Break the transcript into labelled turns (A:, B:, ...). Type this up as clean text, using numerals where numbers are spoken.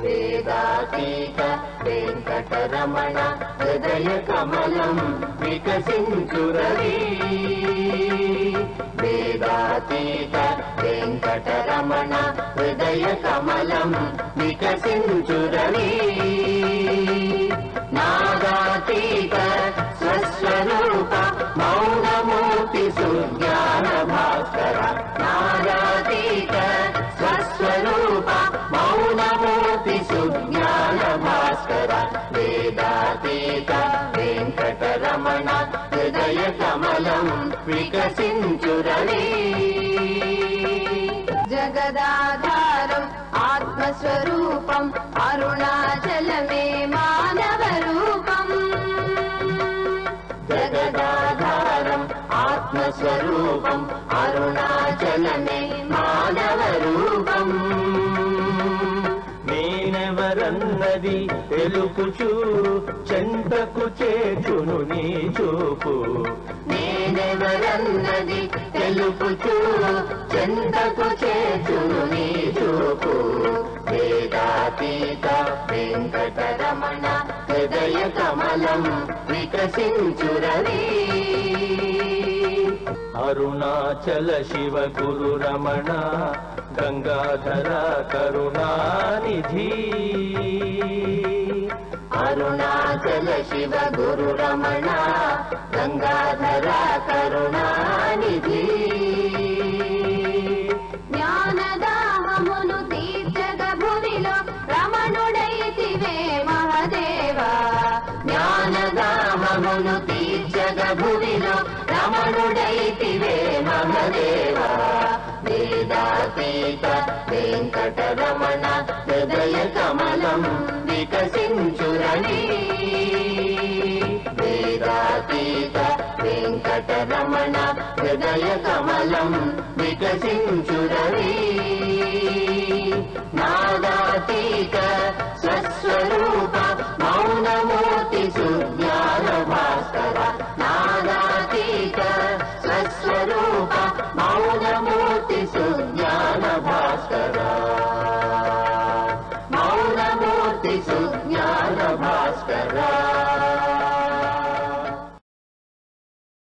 A: వేదాతీత వెంకటరమణ హృదయ కమలం వికసించురవి వేదాతీత వెంకటరమణ హృదయ కమలం వికసించురవి నాదాతీత స్వస్వరూప మౌనమూర్తి సుజ్ఞాన భాస్కర నాదాతీత స్వస్వరూప మౌనమూర్తి సుజ్ఞాన భాస్కర వేదాతీత వెంకటరమణ హృదయ కమలం వికసించురవి
B: జగదాధారం ఆత్మస్వరూపం అరుణాచలమే మానవ రూపం
A: జగదాధారం ఆత్మస్వరూపం అరుణాచలమే మానవ రూపం నేనెవరన్నది తెలుపుచు చెంతకు చేర్చును నీ చూపు నేనెవరన్నది తెలుపుచు చెంతకు చేర్చును నీ చూపు వేదాతీత వెంకటరమణ హృదయ కమలం వికసించురవి అరుణాచల శివ గురు రమణ గంగాధర కరుణానిధి అరుణాచల శివ గురు రమణ గంగాధర కరుణానిధి
B: జ్ఞానదాహమును తీర్చగ భువిలో రమణుడైతివే మహదేవా
A: జ్ఞానదాహమును తీర్చగ భువిలో రమణుడైతివే మహదేవా వేదాతీత వెంకటరమణ హృదయ కమలం వికసించురవి వేదాతీత వెంకటరమణ హృదయ కమలం వికసించురవి